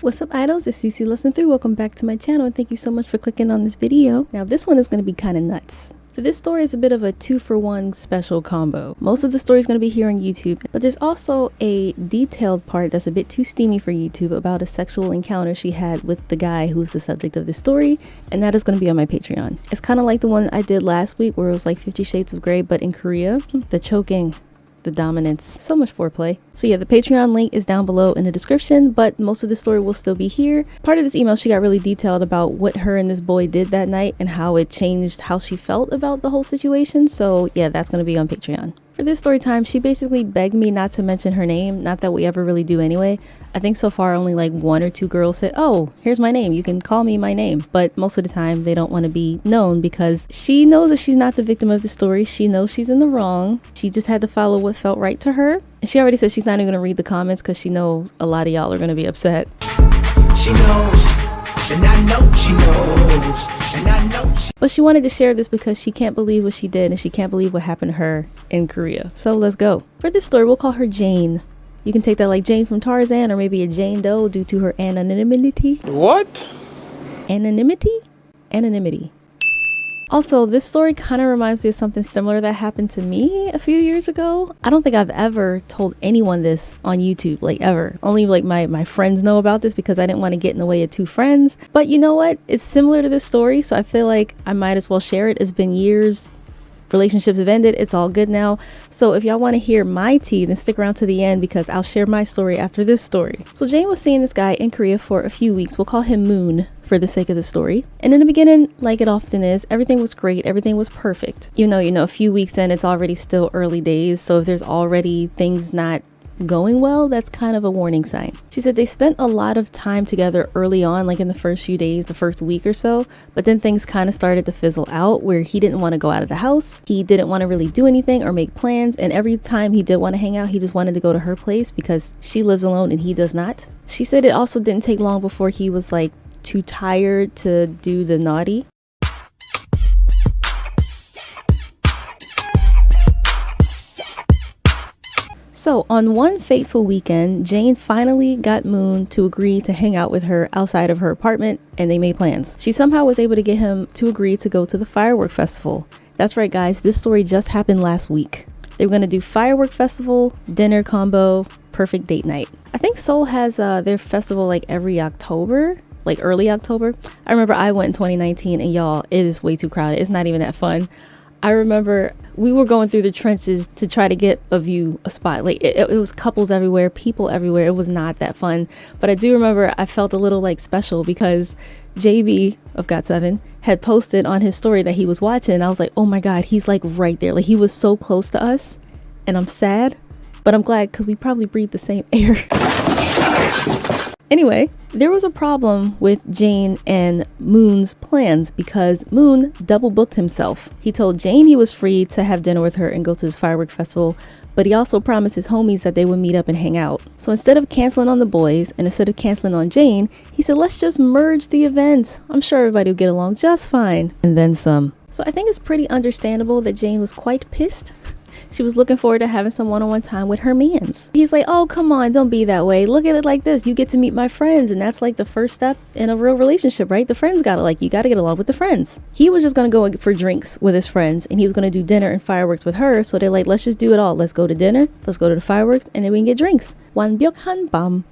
What's up, idols? It's CC Lesson 3. Welcome back to my channel and thank you so much for clicking on this video. Now this one is going to be kind of nuts. So this story is a bit of a 2-for-1 special combo. Most of the story is going to be here on YouTube, but there's also a detailed part that's a bit too steamy for YouTube about a sexual encounter she had with the guy who's the subject of this story, and that is going to be on my Patreon. It's kind of like the one I did last week where it was like 50 Shades of Grey, but in Korea. The choking, the dominance, so much foreplay. So yeah, the Patreon link is down below in the description, but most of the story will still be here. Part of this email, she got really detailed about what her and this boy did that night and how it changed how she felt about the whole situation. So yeah, that's going to be on Patreon. For this story time, she basically begged me not to mention her name, not that we ever really do anyway. I think so far only like 1 or 2 girls said, oh, here's my name, you can call me my name. But most of the time they don't want to be known because she knows that she's not the victim of the story. She knows she's in the wrong. She just had to follow what felt right to her. And she already said she's not even going to read the comments because she knows a lot of y'all are going to be upset. She knows, and I know she knows, and I know she... But she wanted to share this because she can't believe what she did and she can't believe what happened to her in Korea. So let's go. For this story, we'll call her Jane. You can take that like Jane from Tarzan or maybe a Jane Doe due to her anonymity. What? Anonymity? Anonymity. Also, this story kind of reminds me of something similar that happened to me a few years ago. I don't think I've ever told anyone this on YouTube, like ever. Only like my friends know about this because I didn't want to get in the way of 2 friends. But you know what? It's similar to this story, so I feel like I might as well share it. It's been years. Relationships have ended. It's all good now. So if y'all want to hear my tea, then stick around to the end because I'll share my story after this story. So Jane was seeing this guy in Korea for a few weeks. We'll call him Moon for the sake of the story. And in the beginning, like it often is, everything was great. Everything was perfect. Even though, a few weeks in, it's already still early days. So if there's already things not going well, that's kind of a warning sign. She said they spent a lot of time together early on, like in the first few days, the first week or so, but then things kind of started to fizzle out where he didn't want to go out of the house. He didn't want to really do anything or make plans, and every time he did want to hang out, he just wanted to go to her place because she lives alone and he does not. She said it also didn't take long before he was like too tired to do the naughty. So on one fateful weekend, Jane finally got Moon to agree to hang out with her outside of her apartment, and they made plans. She somehow was able to get him to agree to go to the firework festival. That's right, guys, this story just happened last week. They were going to do firework festival, dinner combo, perfect date night. I think Seoul has their festival like every October, like early October. I remember I went in 2019 and y'all, it is way too crowded. It's not even that fun. I remember we were going through the trenches to try to get a spot. Like it was couples everywhere, people everywhere. It was not that fun. But I do remember I felt a little like special because JB of Got7 had posted on his story that he was watching. I was like, oh my God, he's like right there. Like he was so close to us and I'm sad, but I'm glad because we probably breathe the same air. Anyway, there was a problem with Jane and Moon's plans because Moon double booked himself. He told Jane he was free to have dinner with her and go to this firework festival, but he also promised his homies that they would meet up and hang out. So instead of canceling on the boys and instead of canceling on Jane, he said, let's just merge the events. I'm sure everybody will get along just fine. And then some. So I think it's pretty understandable that Jane was quite pissed. She was looking forward to having some one-on-one time with her mans. He's like, oh, come on, don't be that way. Look at it like this. You get to meet my friends. And that's like the first step in a real relationship, right? The friends got to you got to get along with the friends. He was just going to go for drinks with his friends and he was going to do dinner and fireworks with her. So they're like, let's just do it all. Let's go to dinner. Let's go to the fireworks and then we can get drinks. 완벽한 밤.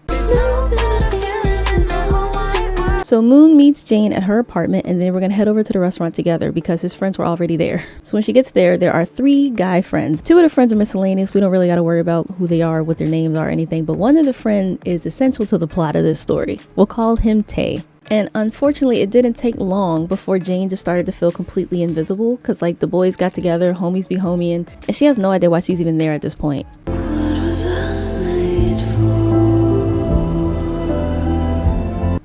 So Moon meets Jane at her apartment and then we're gonna head over to the restaurant together because his friends were already there. So when she gets there, there are 3 guy friends. 2 of the friends are miscellaneous. We don't really gotta worry about who they are, what their names are, or anything. But one of the friends is essential to the plot of this story. We'll call him Tae. And unfortunately, it didn't take long before Jane just started to feel completely invisible because like the boys got together, homies be homieing, and she has no idea why she's even there at this point.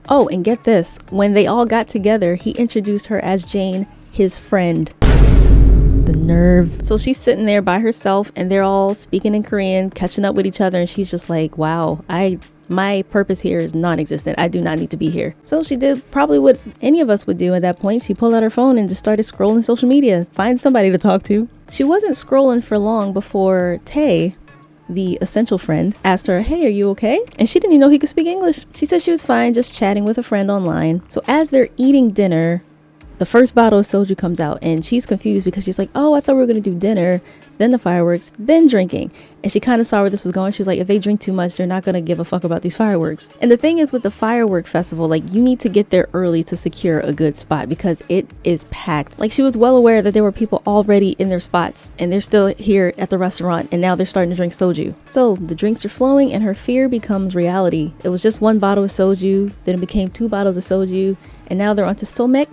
Oh, and get this, when they all got together, he introduced her as Jane, his friend. The nerve. So she's sitting there by herself and they're all speaking in Korean, catching up with each other, and she's just like, wow, my purpose here is non-existent. I do not need to be here. So she did probably what any of us would do at that point. She pulled out her phone and just started scrolling social media, find somebody to talk to. She wasn't scrolling for long before Tae the essential friend, asked her, hey, are you okay? And she didn't even know he could speak English. She said she was fine, just chatting with a friend online. So as they're eating dinner, the first bottle of soju comes out and she's confused because she's like, oh, I thought we were going to do dinner, then the fireworks, then drinking. And she kind of saw where this was going. She was like, if they drink too much, they're not going to give a fuck about these fireworks. And the thing is with the firework festival, like you need to get there early to secure a good spot because it is packed. Like she was well aware that there were people already in their spots and they're still here at the restaurant and now they're starting to drink soju. So the drinks are flowing and her fear becomes reality. It was just one bottle of soju, then it became 2 bottles of soju, and now they're onto somek.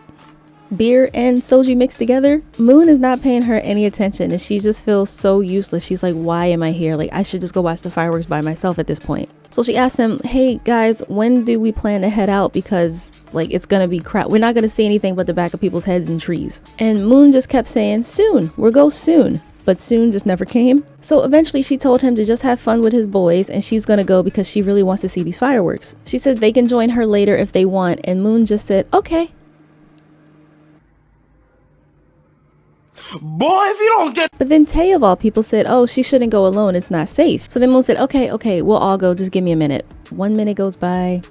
Beer and soju mixed together. Moon is not paying her any attention and she just feels so useless. She's like, why am I here? Like I should just go watch the fireworks by myself at this point. So she asked him, hey guys, when do we plan to head out? Because like it's gonna be crap. We're not gonna see anything but the back of people's heads and trees. And Moon just kept saying, soon, we'll go soon. But soon just never came. So eventually she told him to just have fun with his boys and she's gonna go because she really wants to see these fireworks. She said they can join her later if they want, and Moon just said, okay. Boy, if you don't get... But then Tay of all people said, oh, she shouldn't go alone, it's not safe. So then Moon said, okay, we'll all go, just give me a minute. 1 minute goes by,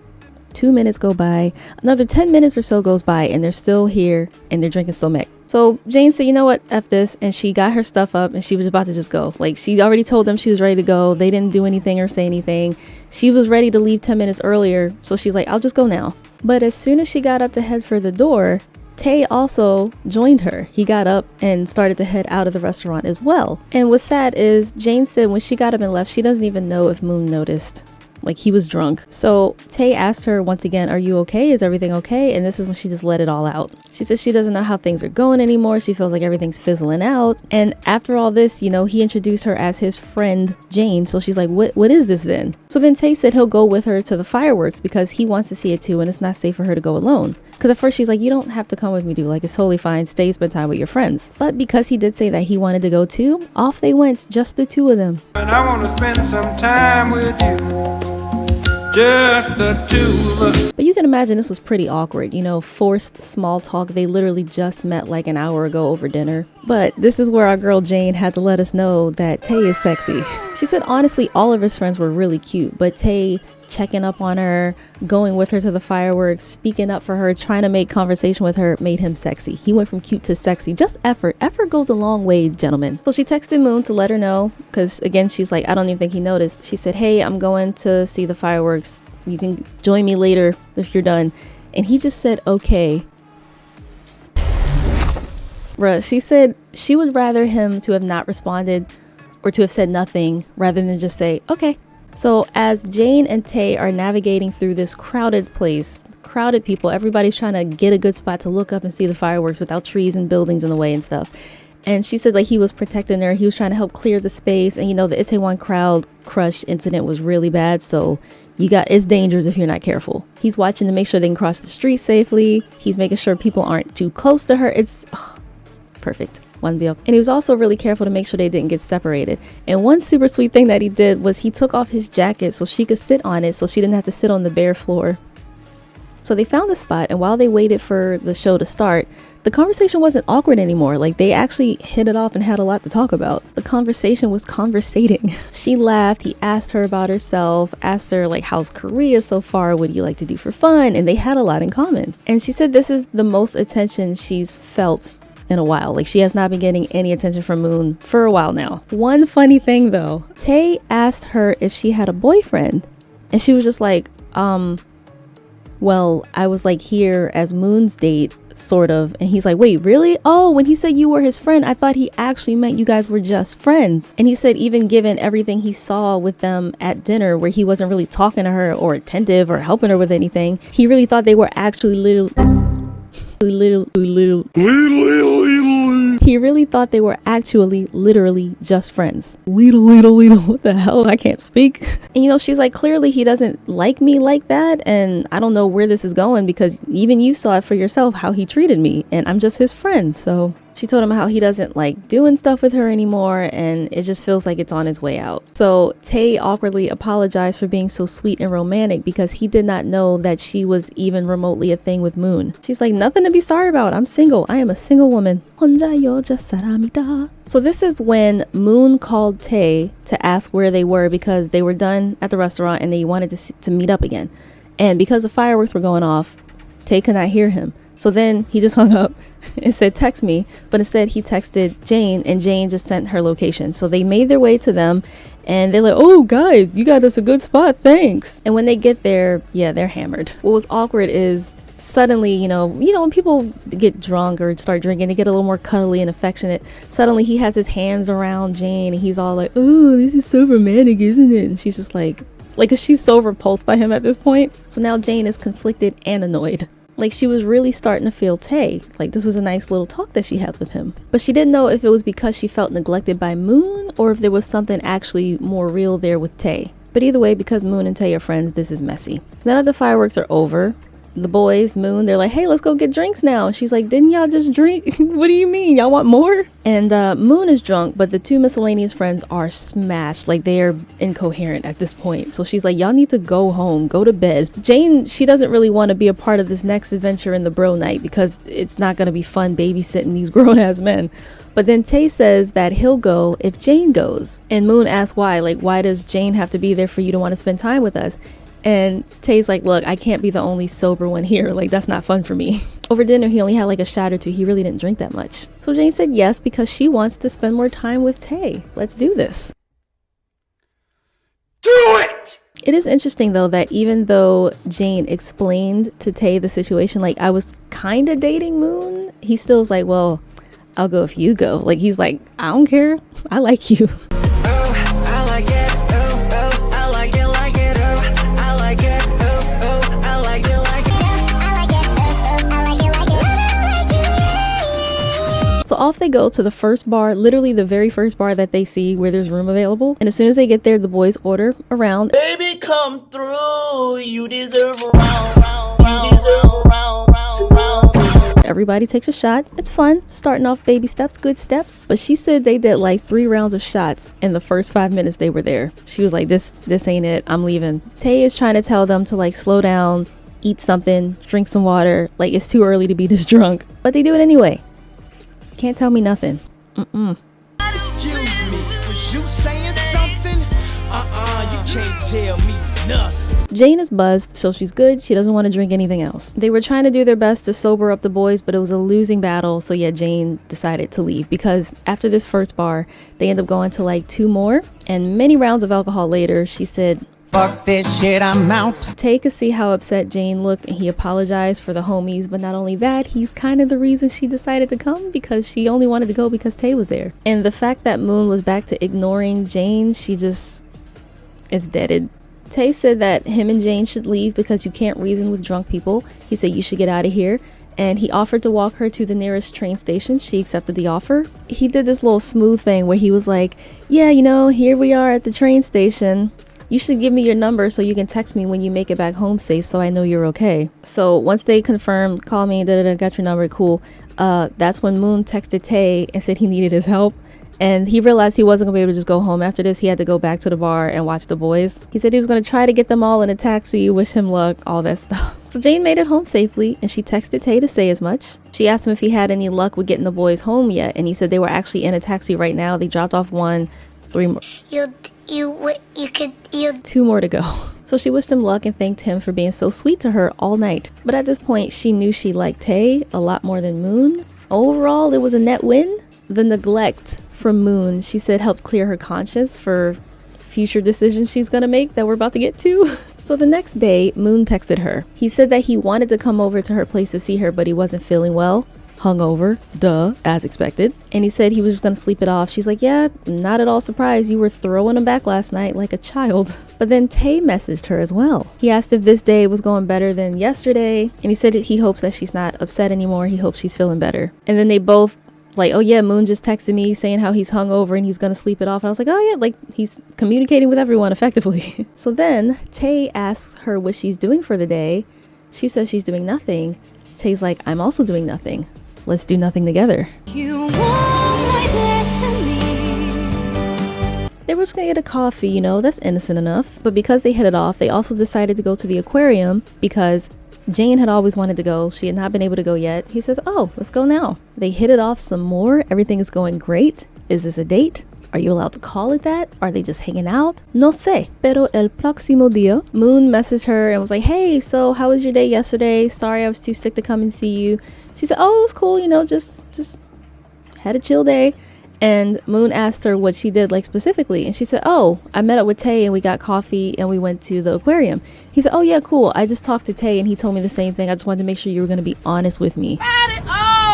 2 minutes go by, another 10 minutes or so goes by, and they're still here and they're drinking somek. So Jane said, you know what, F this, and she got her stuff up and she was about to just go. Like she already told them she was ready to go. They didn't do anything or say anything. She was ready to leave 10 minutes earlier, so she's like, I'll just go now. But as soon as she got up to head for the door, Tay also joined her. He got up and started to head out of the restaurant as well. And what's sad is Jane said when she got up and left, she doesn't even know if Moon noticed. Like he was drunk. So Tay asked her once again, are you okay? Is everything okay? And this is when she just let it all out. She says she doesn't know how things are going anymore. She feels like everything's fizzling out. And after all this, you know, he introduced her as his friend Jane. So she's like, what is this then? So then Tay said he'll go with her to the fireworks because he wants to see it too and it's not safe for her to go alone. Because at first she's like, you don't have to come with me, dude. Like it's totally fine. Stay, spend time with your friends. But because he did say that he wanted to go too, off they went, just the two of them. And I want to spend some time with you. Just the two of us. But you can imagine this was pretty awkward, you know, forced small talk. They literally just met like an hour ago over dinner. But this is where our girl Jane had to let us know that Tay is sexy. She said honestly all of his friends were really cute, but Tay checking up on her, going with her to the fireworks, speaking up for her, trying to make conversation with her made him sexy. He went from cute to sexy. Just effort. Effort goes a long way, gentlemen. So she texted Moon to let her know because again, she's like, I don't even think he noticed. She said, hey, I'm going to see the fireworks. You can join me later if you're done. And he just said, okay. Bruh, she said she would rather him to have not responded or to have said nothing rather than just say, okay. So as Jane and Tay are navigating through this crowded place, crowded people, everybody's trying to get a good spot to look up and see the fireworks without trees and buildings in the way and stuff. And she said like he was protecting her. He was trying to help clear the space. And you know, the Itaewon crowd crush incident was really bad. So it's dangerous if you're not careful. He's watching to make sure they can cross the street safely. He's making sure people aren't too close to her. It's perfect. One deal. And he was also really careful to make sure they didn't get separated. And one super sweet thing that he did was he took off his jacket so she could sit on it so she didn't have to sit on the bare floor. So they found a spot, and while they waited for the show to start, the conversation wasn't awkward anymore. Like they actually hit it off and had a lot to talk about. The conversation was conversating. She laughed. He asked her about herself, asked her like, how's Korea so far? What do you like to do for fun? And they had a lot in common. And she said this is the most attention she's felt in a while. Like she has not been getting any attention from Moon for a while now. One funny thing though, Tay asked her if she had a boyfriend and she was just like, well, I was like here as Moon's date, sort of. And he's like, wait, really? Oh, when he said you were his friend, I thought he actually meant you guys were just friends. And he said even given everything he saw with them at dinner where he wasn't really talking to her or attentive or helping her with anything, he really thought they were actually he really thought they were actually literally just friends. What the hell? I can't speak. And you know, she's like, clearly he doesn't like me like that. And I don't know where this is going because even you saw it for yourself how he treated me. And I'm just his friend. So She told him how he doesn't like doing stuff with her anymore and it just feels like it's on its way out. So Tay awkwardly apologized for being so sweet and romantic because he did not know that she was even remotely a thing with Moon. She's like, nothing to be sorry about. I'm single. I am a single woman. So this is when Moon called Tay to ask where they were because they were done at the restaurant and they wanted to meet up again. And because the fireworks were going off, Tay could not hear him. So then he just hung up and said, text me. But instead he texted Jane and Jane just sent her location. So they made their way to them and they're like, oh guys, you got us a good spot, thanks. And when they get there, yeah, they're hammered. What was awkward is suddenly, you know, when people get drunk or start drinking, they get a little more cuddly and affectionate. Suddenly he has his hands around Jane and he's all like, oh, this is so romantic, isn't it? And she's just like, she's so repulsed by him at this point. So now Jane is conflicted and annoyed. Like, she was really starting to feel Tay. Like, this was a nice little talk that she had with him. But she didn't know if it was because she felt neglected by Moon or if there was something actually more real there with Tay. But either way, because Moon and Tay are friends, this is messy. So now that the fireworks are over, the boys, Moon, they're like, hey, let's go get drinks now. She's like, didn't y'all just drink? What do you mean? Y'all want more? And Moon is drunk, but the two miscellaneous friends are smashed. Like, they are incoherent at this point. So she's like, y'all need to go home, go to bed. Jane, she doesn't really want to be a part of this next adventure in the bro night because it's not going to be fun babysitting these grown-ass men. But then Tay says that he'll go if Jane goes. And Moon asks why. Like, why does Jane have to be there for you to want to spend time with us? And Tay's like, look, I can't be the only sober one here. Like, that's not fun for me. Over dinner, he only had like a shot or two. He really didn't drink that much. So Jane said yes because she wants to spend more time with Tay. Let's do this. Do it! It is interesting, though, that even though Jane explained to Tay the situation, like, I was kind of dating Moon, he still was like, well, I'll go if you go. Like, he's like, I don't care. I like you. So off they go to the first bar, literally the very first bar that they see where there's room available. And as soon as they get there, the boys order a round. Baby, come through. You deserve a round. You deserve a round. Everybody takes a shot. It's fun. Starting off baby steps, good steps. But she said they did like 3 rounds of shots in the first 5 minutes they were there. She was like, this ain't it. I'm leaving. Tay is trying to tell them to like slow down, eat something, drink some water. Like, it's too early to be this drunk. But they do it anyway. Can't tell me nothing. Excuse me, was you saying something? You can't tell me nothing. Jane is buzzed, so she's good. She doesn't want to drink anything else. They were trying to do their best to sober up the boys, but it was a losing battle. So yeah, Jane decided to leave because after this first bar, they end up going to like 2 more. And many rounds of alcohol later, she said, Fuck this shit, I'm out. Tay could see how upset Jane looked and he apologized for the homies, but not only that, he's kind of the reason she decided to come because she only wanted to go because Tay was there. And the fact that Moon was back to ignoring Jane, she just is deaded. Tay said that him and Jane should leave because you can't reason with drunk people. He said you should get out of here. And he offered to walk her to the nearest train station. She accepted the offer. He did this little smooth thing where he was like, yeah, here we are at the train station. You should give me your number so you can text me when you make it back home safe so I know you're okay. So once they confirmed, call me, got your number, cool. That's when Moon texted Tay and said he needed his help. And he realized he wasn't gonna be able to just go home after this. He had to go back to the bar and watch the boys. He said he was gonna try to get them all in a taxi, wish him luck, all that stuff. So Jane made it home safely and she texted Tay to say as much. She asked him if he had any luck with getting the boys home yet. And he said they were actually in a taxi right now. They dropped off 1, 3 more. 2 more to go. So she wished him luck and thanked him for being so sweet to her all night. But at this point, she knew she liked Tay a lot more than Moon. Overall, it was a net win. The neglect from Moon, she said, helped clear her conscience for future decisions she's gonna make that we're about to get to. So the next day, Moon texted her. He said that he wanted to come over to her place to see her, but he wasn't feeling well. Hungover, duh, as expected. And he said he was just gonna sleep it off. She's like, yeah, not at all surprised. You were throwing him back last night like a child. But then Tay messaged her as well. He asked if this day was going better than yesterday. And he said he hopes that she's not upset anymore. He hopes she's feeling better. And then they both like, oh yeah, Moon just texted me saying how he's hungover and he's gonna sleep it off. And I was like, oh yeah, like he's communicating with everyone effectively. So then Tay asks her what she's doing for the day. She says she's doing nothing. Tay's like, I'm also doing nothing. let's do nothing together. You want my destiny. They were just gonna get a coffee, you know, that's innocent enough. But because they hit it off, they also decided to go to the aquarium because Jane had always wanted to go. She had not been able to go yet. He says, oh, let's go now. They hit it off some more. Everything is going great. Is this a date? Are you allowed to call it that? Are they just hanging out? No sé. Pero el próximo día, Moon messaged her and was like, hey, so how was your day yesterday? Sorry, I was too sick to come and see you. She said, oh, it was cool, you know, just had a chill day. And Moon asked her what she did, like, specifically. And she said, oh, I met up with Tay and we got coffee and we went to the aquarium. He said, oh, yeah, cool. I just talked to Tay and he told me the same thing. I just wanted to make sure you were going to be honest with me.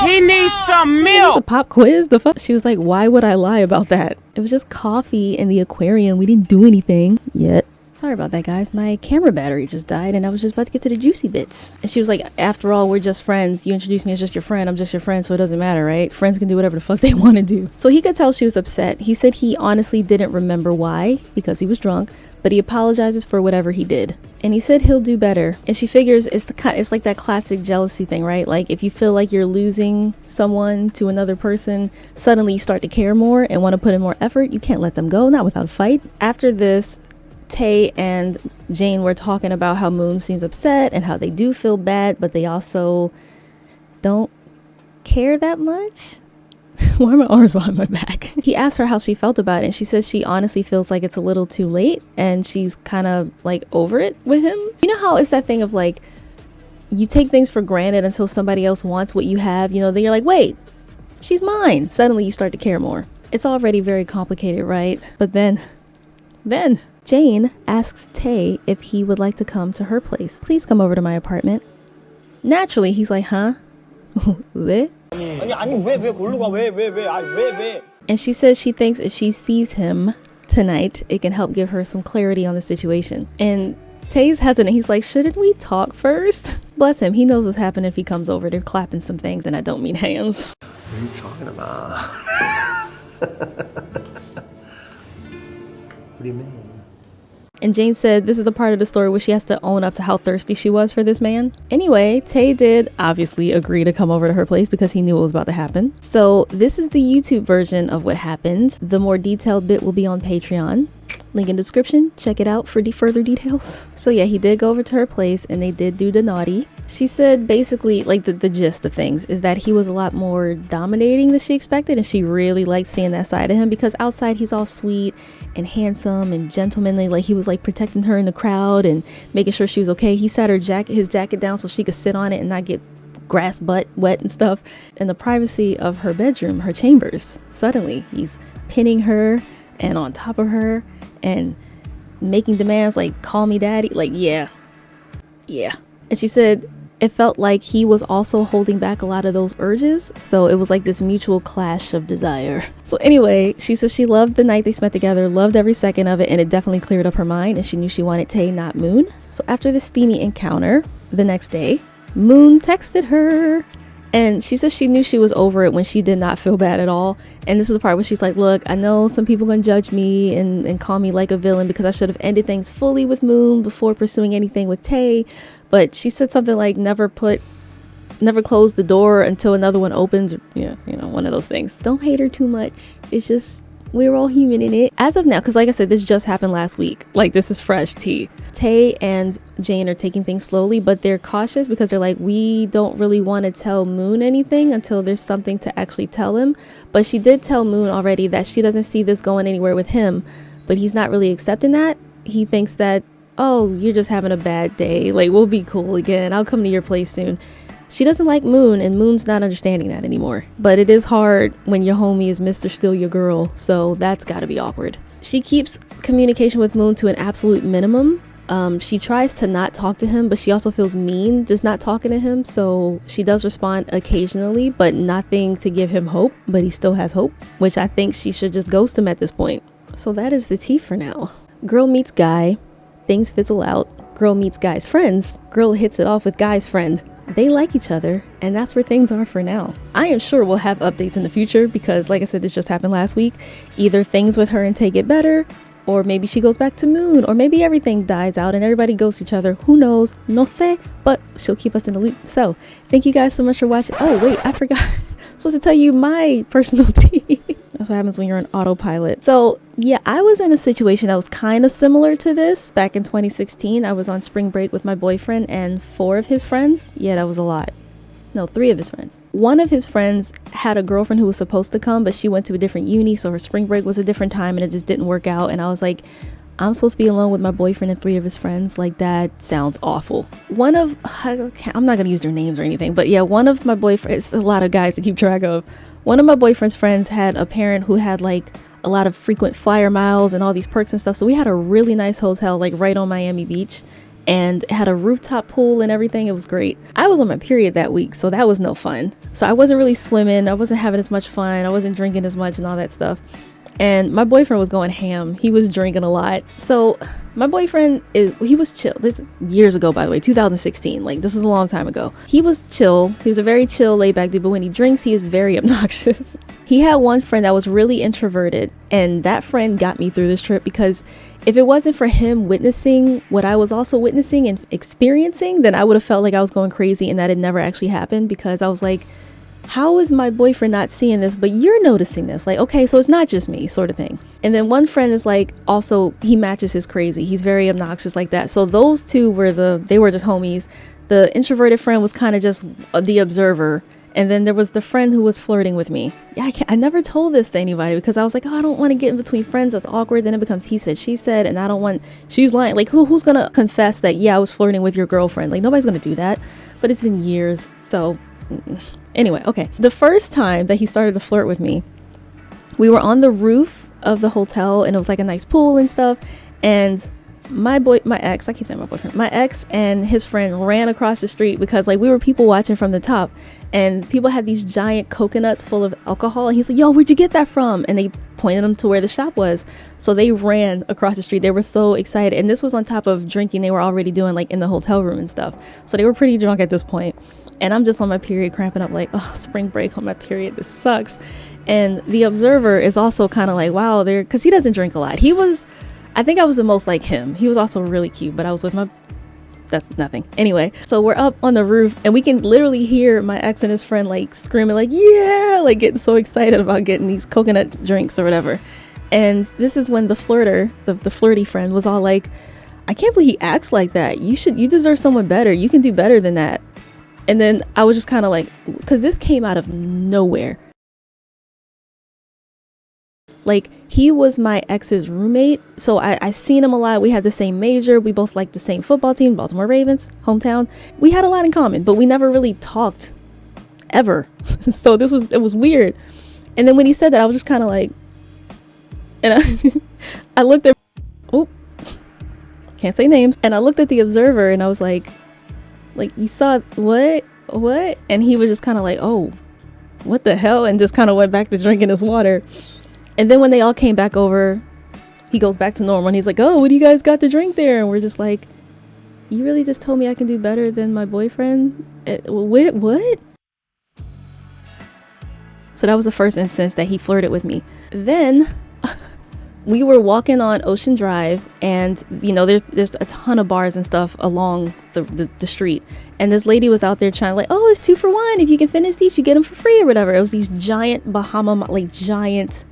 He needs some It was milk. a pop quiz. The fuck? She was like, why would I lie about that? It was just coffee in the aquarium. We didn't do anything yet. Sorry about that, guys. My camera battery just died and I was just about to get to the juicy bits. And she was like, after all, we're just friends. You introduced me as just your friend. I'm just your friend, so it doesn't matter, right? Friends can do whatever the fuck they want to do. So he could tell she was upset. He said he honestly didn't remember why, because he was drunk, but he apologizes for whatever he did. And he said he'll do better. And she figures it's like that classic jealousy thing, right? Like if you feel like you're losing someone to another person, suddenly you start to care more and want to put in more effort. You can't let them go, not without a fight. After this, Tay and Jane were talking about how Moon seems upset and how they do feel bad, but they also don't care that much. Why are my arms behind my back? He asked her how she felt about it, and she says she honestly feels like it's a little too late and she's kind of like over it with him. You know how it's that thing of like, you take things for granted until somebody else wants what you have, you know, then you're like, wait, she's mine. Suddenly you start to care more. It's already very complicated, right? But then Jane asks Tay if he would like to come to her place. Please come over to my apartment. Naturally, he's like, huh? 왜? And she says she thinks if she sees him tonight, it can help give her some clarity on the situation. And Tay's hesitant. He's like, shouldn't we talk first? Bless him. He knows what's happening if he comes over. They're clapping some things, and I don't mean hands. What are you talking about? What do you mean? And Jane said this is the part of the story where she has to own up to how thirsty she was for this man. Anyway, Tay did obviously agree to come over to her place because he knew what was about to happen. So this is the YouTube version of what happened. The more detailed bit will be on Patreon. Link in description. Check it out for further details. So yeah, he did go over to her place and they did do the naughty. She said basically, like the gist of things is that he was a lot more dominating than she expected, and she really liked seeing that side of him because outside he's all sweet and handsome and gentlemanly. Like he was like protecting her in the crowd and making sure she was okay. He sat his jacket down so she could sit on it and not get grass butt wet and stuff. In the privacy of her bedroom, her chambers, suddenly he's pinning her and on top of her and making demands like, call me daddy. Like, yeah. And she said it felt like he was also holding back a lot of those urges. So it was like this mutual clash of desire. So anyway, she says she loved the night they spent together, loved every second of it, and it definitely cleared up her mind, and she knew she wanted Tay, not Moon. So after this steamy encounter, the next day, Moon texted her. And she says she knew she was over it when she did not feel bad at all. And this is the part where she's like, look, I know some people gonna judge me and call me like a villain because I should have ended things fully with Moon before pursuing anything with Tay. But she said something like never close the door until another one opens. Yeah, you know, one of those things. Don't hate her too much. It's just, we're all human in it. As of now, because like I said, this just happened last week. Like, this is fresh tea. Tay and Jane are taking things slowly, but they're cautious because they're like, we don't really want to tell Moon anything until there's something to actually tell him. But she did tell Moon already that she doesn't see this going anywhere with him, but he's not really accepting that. He thinks that, oh, you're just having a bad day. Like, we'll be cool again. I'll come to your place soon. She doesn't like Moon, and Moon's not understanding that anymore. But it is hard when your homie is Mr. Still Your Girl, so that's gotta be awkward. She keeps communication with Moon to an absolute minimum. She tries to not talk to him, but she also feels mean just not talking to him, so she does respond occasionally, but nothing to give him hope. But he still has hope, which I think she should just ghost him at this point. So that is the tea for now. Girl meets guy, things fizzle out. Girl meets guy's friends, girl hits it off with guy's friend. They like each other, and that's where things are for now. I am sure we'll have updates in the future because, like I said, this just happened last week. Either things with her and Tay get better, or maybe she goes back to Moon, or maybe everything dies out and everybody ghosts each other. Who knows? No sé, but she'll keep us in the loop. So thank you guys so much for watching. Oh wait, I forgot. I'm supposed to tell you my personal tea. That's what happens when you're on autopilot. So yeah, I was in a situation that was kind of similar to this back in 2016. I was on spring break with my boyfriend and 4 of his friends. Yeah, that was a lot. No, 3 of his friends. One of his friends had a girlfriend who was supposed to come, but she went to a different uni, so her spring break was a different time and it just didn't work out. And I was like, I'm supposed to be alone with my boyfriend and 3 of his friends. Like, that sounds awful. I'm not gonna use their names or anything, but yeah, one of my boyfriends, it's a lot of guys to keep track of. One of my boyfriend's friends had a parent who had like a lot of frequent flyer miles and all these perks and stuff. So we had a really nice hotel like right on Miami Beach, and it had a rooftop pool and everything. It was great. I was on my period that week, so that was no fun. So I wasn't really swimming. I wasn't having as much fun. I wasn't drinking as much and all that stuff. And my boyfriend was going ham. He was drinking a lot. So my boyfriend he was chill. This years ago, by the way, 2016. Like, this was a long time ago. He was chill. He was a very chill, laid back dude, but when he drinks, he is very obnoxious. He had one friend that was really introverted, and that friend got me through this trip, because if it wasn't for him witnessing what I was also witnessing and experiencing, then I would have felt like I was going crazy and that had never actually happened, because I was like, how is my boyfriend not seeing this, but you're noticing this? Like, okay, so it's not just me, sort of thing. And then one friend is like, also, he matches his crazy. He's very obnoxious like that. So those 2 were they were just homies. The introverted friend was kind of just the observer. And then there was the friend who was flirting with me. Yeah, I never told this to anybody, because I was like, oh, I don't want to get in between friends. That's awkward. Then it becomes he said, she said, and I don't want, she's lying. Like, who's going to confess that, yeah, I was flirting with your girlfriend? Like, nobody's going to do that. But it's been years. So anyway, okay. The first time that he started to flirt with me, we were on the roof of the hotel, and it was like a nice pool and stuff. And my ex, I keep saying my boyfriend, my ex and his friend ran across the street, because like we were people watching from the top, and people had these giant coconuts full of alcohol, and he's like, yo, where'd you get that from? And they pointed them to where the shop was. So they ran across the street. They were so excited. And this was on top of drinking they were already doing like in the hotel room and stuff. So they were pretty drunk at this point. And I'm just on my period, cramping up like, oh, spring break on my period, this sucks. And the observer is also kind of like, wow, because he doesn't drink a lot. I think I was the most like him. He was also really cute, but I was with that's nothing. Anyway, so we're up on the roof, and we can literally hear my ex and his friend like screaming like, yeah, like getting so excited about getting these coconut drinks or whatever. And this is when the flirter, the flirty friend, was all like, I can't believe he acts like that. You deserve someone better. You can do better than that. And then I was just kind of like, because this came out of nowhere. Like, he was my ex's roommate, so I seen him a lot. We had the same major. We both liked the same football team, Baltimore Ravens, hometown. We had a lot in common, but we never really talked ever. So it was weird. And then when he said that, I was just kind of like, and I looked at, can't say names. And I looked at the observer, and I was like, you saw what? And he was just kind of like, oh, what the hell? And just kind of went back to drinking his water. And then when they all came back over, he goes back to normal, and he's like, oh, what do you guys got to drink there? And we're just like, you really just told me I can do better than my boyfriend? What? So that was the first instance that he flirted with me. Then we were walking on Ocean Drive, and you know, there's a ton of bars and stuff along the street. And this lady was out there trying like, oh, it's 2 for 1. If you can finish these, you get them for free or whatever. It was these giant giant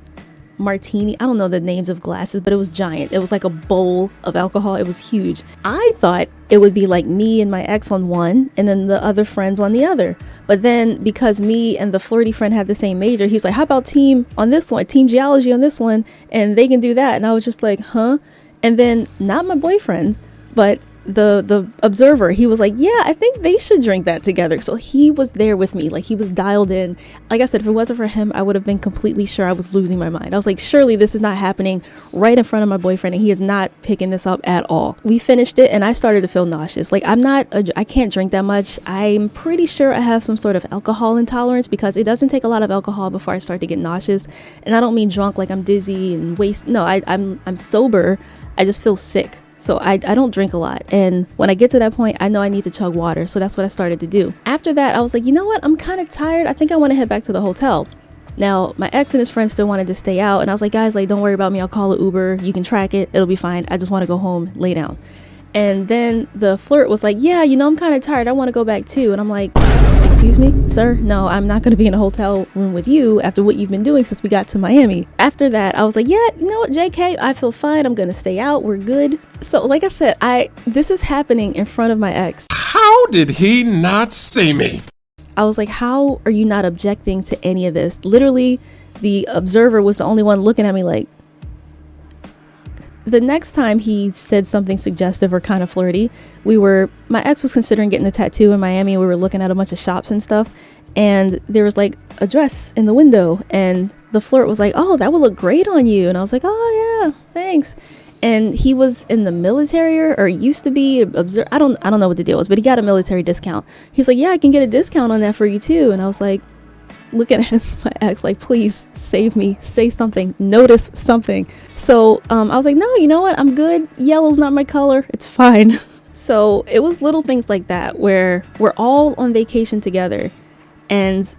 martini, I don't know the names of glasses, but it was giant. It was like a bowl of alcohol. It was huge. I thought it would be like me and my ex on one, and then the other friends on the other. But then because me and the flirty friend had the same major, he's like, how about team on this one, team geology on this one, and they can do that. And I was just like, huh? And then not my boyfriend, but the observer, he was like, yeah, I think they should drink that together. So he was there with me, like he was dialed in. Like I said, if it wasn't for him, I would have been completely sure I was losing my mind. I was like, surely this is not happening right in front of my boyfriend, and he is not picking this up at all. We finished it, and I started to feel nauseous. Like I can't drink that much. I'm pretty sure I have some sort of alcohol intolerance, because it doesn't take a lot of alcohol before I start to get nauseous. And I don't mean drunk like I'm dizzy and no, I'm sober. I just feel sick. So I don't drink a lot. And when I get to that point, I know I need to chug water. So that's what I started to do. After that, I was like, you know what? I'm kind of tired. I think I want to head back to the hotel. Now, my ex and his friends still wanted to stay out, and I was like, guys, like, don't worry about me. I'll call an Uber. You can track it. It'll be fine. I just want to go home, lay down. And then the flirt was like, yeah, you know, I'm kind of tired. I want to go back too. And I'm like, excuse me, sir? No, I'm not going to be in a hotel room with you after what you've been doing since we got to Miami. After that, I was like, yeah, you know what, JK, I feel fine. I'm going to stay out. We're good. So like I said, this is happening in front of my ex. How did he not see me? I was like, how are you not objecting to any of this? Literally, the observer was the only one looking at me like. The next time he said something suggestive or kind of flirty, my ex was considering getting a tattoo in Miami. We were looking at a bunch of shops and stuff, and there was like a dress in the window, and the flirt was like, oh, that would look great on you. And I was like, oh yeah, thanks. And he was in the military or used to be. I don't know what the deal was, but he got a military discount. He's like, yeah, I can get a discount on that for you too. And I was like, looking at my ex like, please save me, say something, notice something. So I was like, no, you know what, I'm good. Yellow's not my color, it's fine. So it was little things like that where we're all on vacation together, and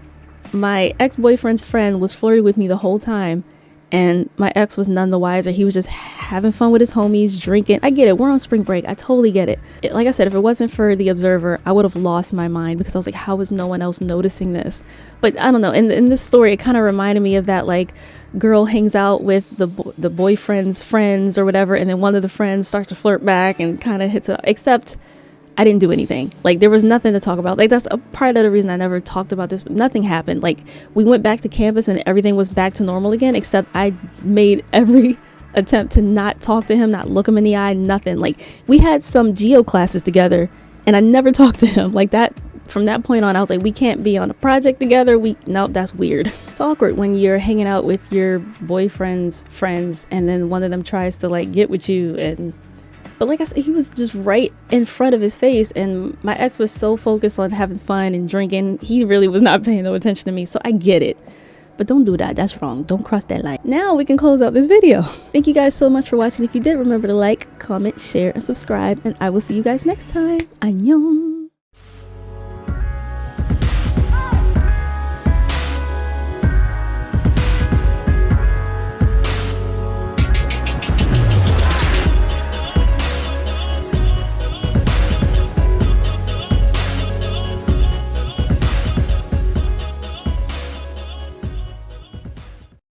my ex-boyfriend's friend was flirting with me the whole time, and my ex was none the wiser. He was just having fun with his homies, drinking. I get it, we're on spring break, I totally get it. Like I said, if it wasn't for the observer, I would have lost my mind, because I was like, how is no one else noticing this? But I don't know, in this story, it kind of reminded me of that, like, girl hangs out with the boyfriend's friends or whatever, and then one of the friends starts to flirt back and kind of hits it, except I didn't do anything. Like, there was nothing to talk about. Like, that's a part of the reason I never talked about this, but nothing happened. Like, we went back to campus and everything was back to normal again, except I made every attempt to not talk to him, not look him in the eye, nothing. Like, we had some geo classes together and I never talked to him. Like, that, from that point on, I was like, we can't be on a project together. Nope, that's weird. It's awkward when you're hanging out with your boyfriend's friends and then one of them tries to like get with you. But like I said, he was just right in front of his face, and my ex was so focused on having fun and drinking, he really was not paying no attention to me. So I get it, but don't do that. That's wrong. Don't cross that line. Now we can close out this video. Thank you guys so much for watching. If you did, remember to like, comment, share, and subscribe, and I will see you guys next time. Annyeong.